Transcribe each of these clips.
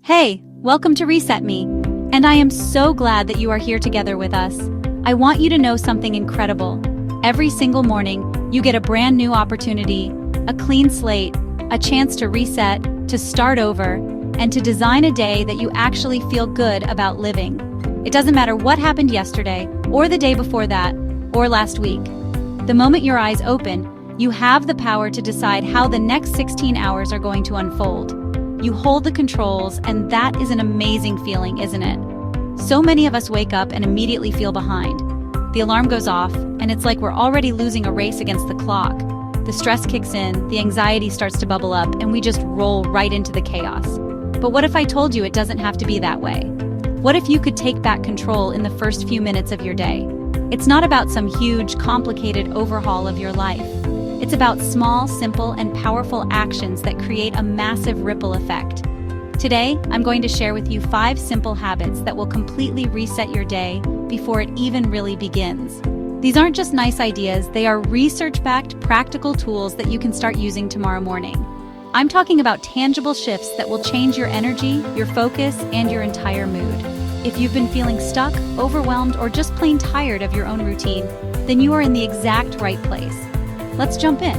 Hey, welcome to Reset Me, and I am so glad that you are here together with us. I want you to know something incredible. Every single morning, you get a brand new opportunity, a clean slate, a chance to reset, to start over, and to design a day that you actually feel good about living. It doesn't matter what happened yesterday, or the day before that, or last week. The moment your eyes open, you have the power to decide how the next 16 hours are going to unfold. You hold the controls, and that is an amazing feeling, isn't it? So many of us wake up and immediately feel behind. The alarm goes off, and it's like we're already losing a race against the clock. The stress kicks in, the anxiety starts to bubble up, and we just roll right into the chaos. But what if I told you it doesn't have to be that way? What if you could take back control in the first few minutes of your day? It's not about some huge, complicated overhaul of your life. It's about small, simple, and powerful actions that create a massive ripple effect. Today, I'm going to share with you 5 simple habits that will completely reset your day before it even really begins. These aren't just nice ideas, they are research-backed, practical tools that you can start using tomorrow morning. I'm talking about tangible shifts that will change your energy, your focus, and your entire mood. If you've been feeling stuck, overwhelmed, or just plain tired of your own routine, then you are in the exact right place. Let's jump in.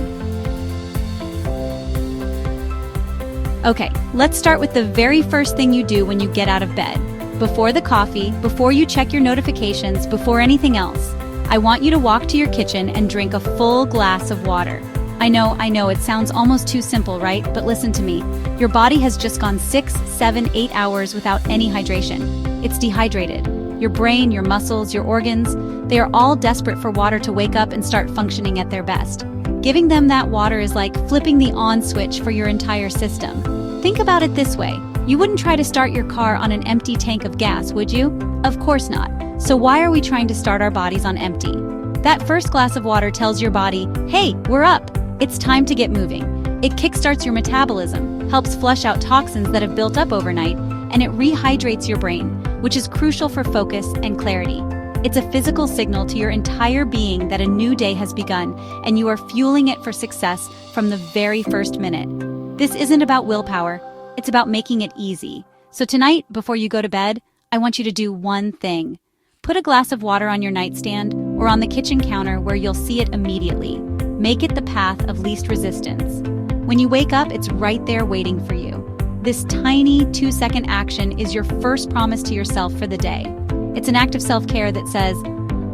Okay, let's start with the very first thing you do when you get out of bed. Before the coffee, before you check your notifications, before anything else, I want you to walk to your kitchen and drink a full glass of water. I know, it sounds almost too simple, right? But listen to me. Your body has just gone 6, 7, 8 hours without any hydration. It's dehydrated. Your brain, your muscles, your organs, they are all desperate for water to wake up and start functioning at their best. Giving them that water is like flipping the on switch for your entire system. Think about it this way. You wouldn't try to start your car on an empty tank of gas, would you? Of course not. So why are we trying to start our bodies on empty? That first glass of water tells your body, hey, we're up. It's time to get moving. It kickstarts your metabolism, helps flush out toxins that have built up overnight, and it rehydrates your brain, which is crucial for focus and clarity. It's a physical signal to your entire being that a new day has begun, and you are fueling it for success from the very first minute. This isn't about willpower, it's about making it easy. So tonight, before you go to bed, I want you to do one thing. Put a glass of water on your nightstand or on the kitchen counter where you'll see it immediately. Make it the path of least resistance. When you wake up, it's right there waiting for you. This tiny 2-second action is your first promise to yourself for the day. It's an act of self-care that says,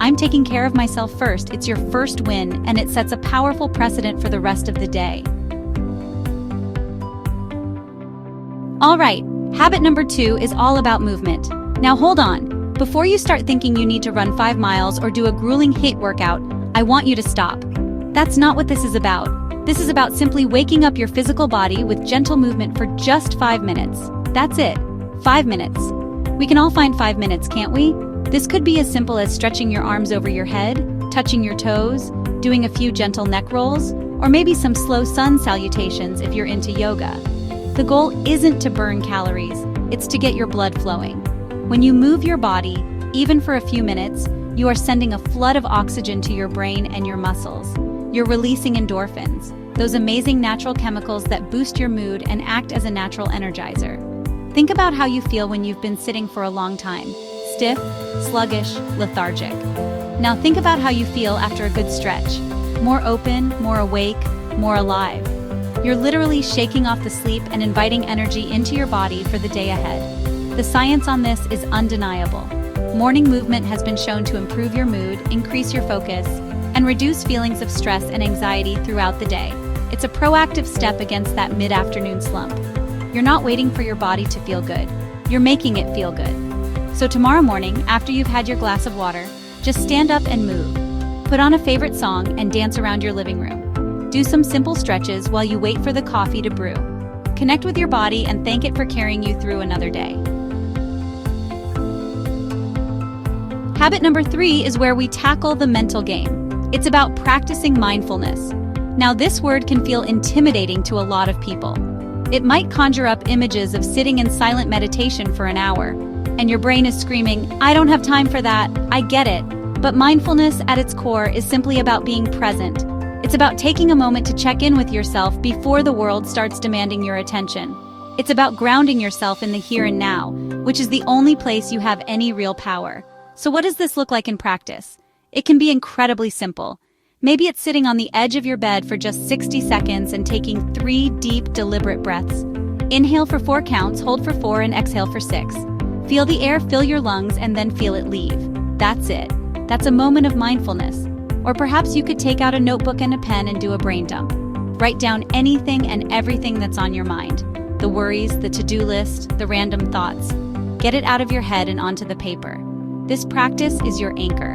I'm taking care of myself first. It's your first win, and it sets a powerful precedent for the rest of the day. All right, habit number 2 is all about movement. Now hold on. Before you start thinking you need to run 5 miles or do a grueling HIIT workout, I want you to stop. That's not what this is about. This is about simply waking up your physical body with gentle movement for just 5 minutes. That's it. 5 minutes. We can all find 5 minutes, can't we? This could be as simple as stretching your arms over your head, touching your toes, doing a few gentle neck rolls, or maybe some slow sun salutations if you're into yoga. The goal isn't to burn calories, it's to get your blood flowing. When you move your body, even for a few minutes, you are sending a flood of oxygen to your brain and your muscles. You're releasing endorphins, those amazing natural chemicals that boost your mood and act as a natural energizer. Think about how you feel when you've been sitting for a long time. Stiff, sluggish, lethargic. Now think about how you feel after a good stretch. More open, more awake, more alive. You're literally shaking off the sleep and inviting energy into your body for the day ahead. The science on this is undeniable. Morning movement has been shown to improve your mood, increase your focus, and reduce feelings of stress and anxiety throughout the day. It's a proactive step against that mid-afternoon slump. You're not waiting for your body to feel good. You're making it feel good. So tomorrow morning, after you've had your glass of water, just stand up and move. Put on a favorite song and dance around your living room. Do some simple stretches while you wait for the coffee to brew. Connect with your body and thank it for carrying you through another day. Habit number 3 is where we tackle the mental game. It's about practicing mindfulness. Now, this word can feel intimidating to a lot of people. It might conjure up images of sitting in silent meditation for an hour, and your brain is screaming, I don't have time for that, I get it. But mindfulness at its core is simply about being present. It's about taking a moment to check in with yourself before the world starts demanding your attention. It's about grounding yourself in the here and now, which is the only place you have any real power. So what does this look like in practice? It can be incredibly simple. Maybe it's sitting on the edge of your bed for just 60 seconds and taking 3 deep, deliberate breaths. Inhale for 4 counts, hold for 4, and exhale for 6. Feel the air fill your lungs and then feel it leave. That's it. That's a moment of mindfulness. Or perhaps you could take out a notebook and a pen and do a brain dump. Write down anything and everything that's on your mind. The worries, the to-do list, the random thoughts. Get it out of your head and onto the paper. This practice is your anchor.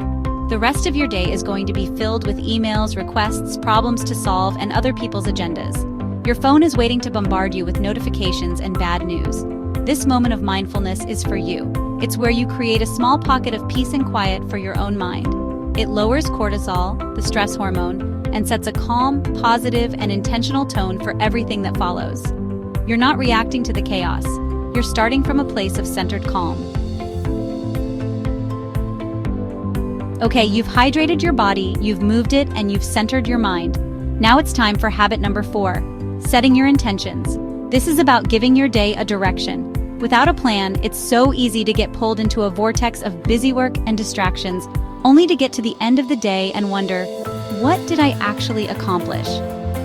The rest of your day is going to be filled with emails, requests, problems to solve, and other people's agendas. Your phone is waiting to bombard you with notifications and bad news. This moment of mindfulness is for you. It's where you create a small pocket of peace and quiet for your own mind. It lowers cortisol, the stress hormone, and sets a calm, positive, and intentional tone for everything that follows. You're not reacting to the chaos. You're starting from a place of centered calm. Okay, you've hydrated your body, you've moved it, and you've centered your mind. Now it's time for habit number 4, setting your intentions. This is about giving your day a direction. Without a plan, it's so easy to get pulled into a vortex of busy work and distractions, only to get to the end of the day and wonder, what did I actually accomplish?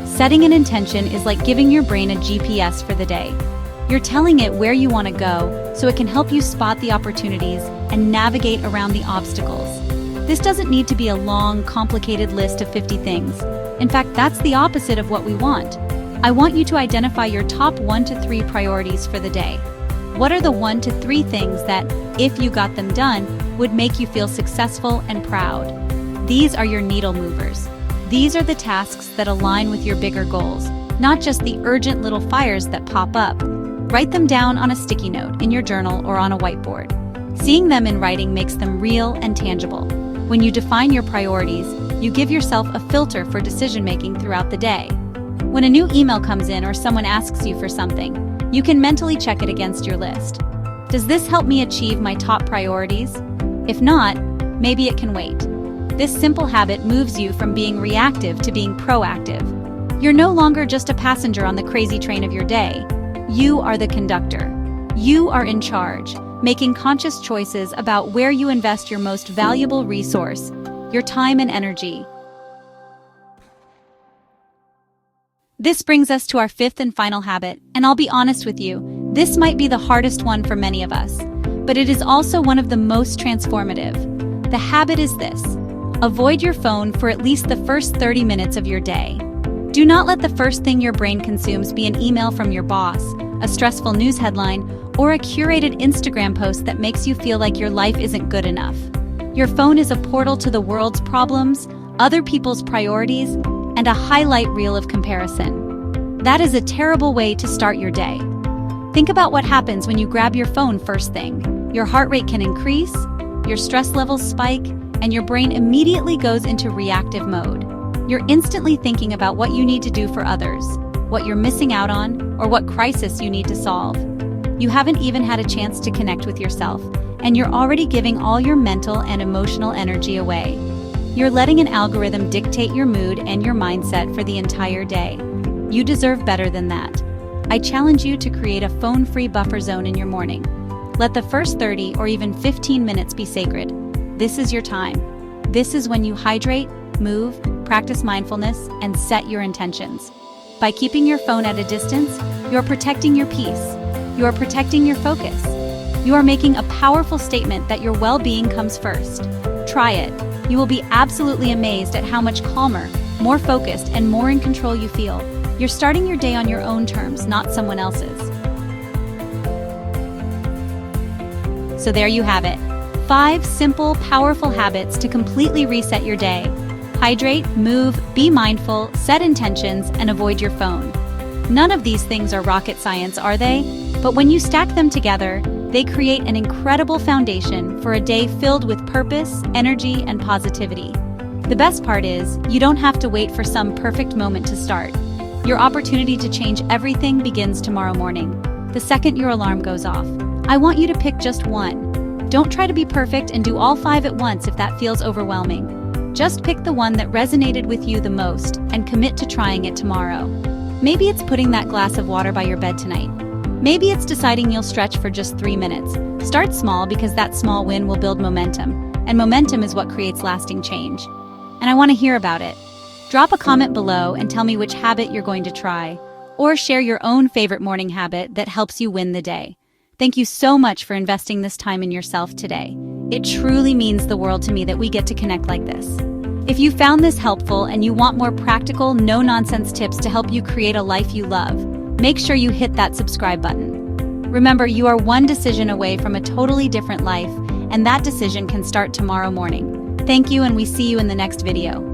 Setting an intention is like giving your brain a GPS for the day. You're telling it where you want to go, so it can help you spot the opportunities and navigate around the obstacles. This doesn't need to be a long, complicated list of 50 things. In fact, that's the opposite of what we want. I want you to identify your top 1 to 3 priorities for the day. What are the 1 to 3 things that, if you got them done, would make you feel successful and proud? These are your needle movers. These are the tasks that align with your bigger goals, not just the urgent little fires that pop up. Write them down on a sticky note, in your journal, or on a whiteboard. Seeing them in writing makes them real and tangible. When you define your priorities, you give yourself a filter for decision-making throughout the day. When a new email comes in or someone asks you for something, you can mentally check it against your list. Does this help me achieve my top priorities? If not, maybe it can wait. This simple habit moves you from being reactive to being proactive. You're no longer just a passenger on the crazy train of your day. You are the conductor. You are in charge, making conscious choices about where you invest your most valuable resource, your time and energy. This brings us to our 5th and final habit, and I'll be honest with you, this might be the hardest one for many of us, but it is also one of the most transformative. The habit is this: avoid your phone for at least the first 30 minutes of your day. Do not let the first thing your brain consumes be an email from your boss, a stressful news headline, or a curated Instagram post that makes you feel like your life isn't good enough. Your phone is a portal to the world's problems, other people's priorities, and a highlight reel of comparison. That is a terrible way to start your day. Think about what happens when you grab your phone first thing. Your heart rate can increase, your stress levels spike, and your brain immediately goes into reactive mode. You're instantly thinking about what you need to do for others, what you're missing out on, or what crisis you need to solve. You haven't even had a chance to connect with yourself, and you're already giving all your mental and emotional energy away. You're letting an algorithm dictate your mood and your mindset for the entire day. You deserve better than that. I challenge you to create a phone-free buffer zone in your morning. Let the first 30 or even 15 minutes be sacred. This is your time. This is when you hydrate, move, practice mindfulness, and set your intentions. By keeping your phone at a distance, you're protecting your peace. You are protecting your focus. You are making a powerful statement that your well-being comes first. Try it. You will be absolutely amazed at how much calmer, more focused, and more in control you feel. You're starting your day on your own terms, not someone else's. So there you have it. 5 simple, powerful habits to completely reset your day. Hydrate, move, be mindful, set intentions, and avoid your phone. None of these things are rocket science, are they? But when you stack them together, they create an incredible foundation for a day filled with purpose, energy, and positivity. The best part is, you don't have to wait for some perfect moment to start. Your opportunity to change everything begins tomorrow morning, the second your alarm goes off. I want you to pick just one. Don't try to be perfect and do all 5 at once if that feels overwhelming. Just pick the one that resonated with you the most and commit to trying it tomorrow. Maybe it's putting that glass of water by your bed tonight. Maybe it's deciding you'll stretch for just 3 minutes. Start small because that small win will build momentum, and momentum is what creates lasting change. And I want to hear about it. Drop a comment below and tell me which habit you're going to try, or share your own favorite morning habit that helps you win the day. Thank you so much for investing this time in yourself today. It truly means the world to me that we get to connect like this. If you found this helpful and you want more practical, no-nonsense tips to help you create a life you love, make sure you hit that subscribe button. Remember, you are one decision away from a totally different life, and that decision can start tomorrow morning. Thank you, and we see you in the next video.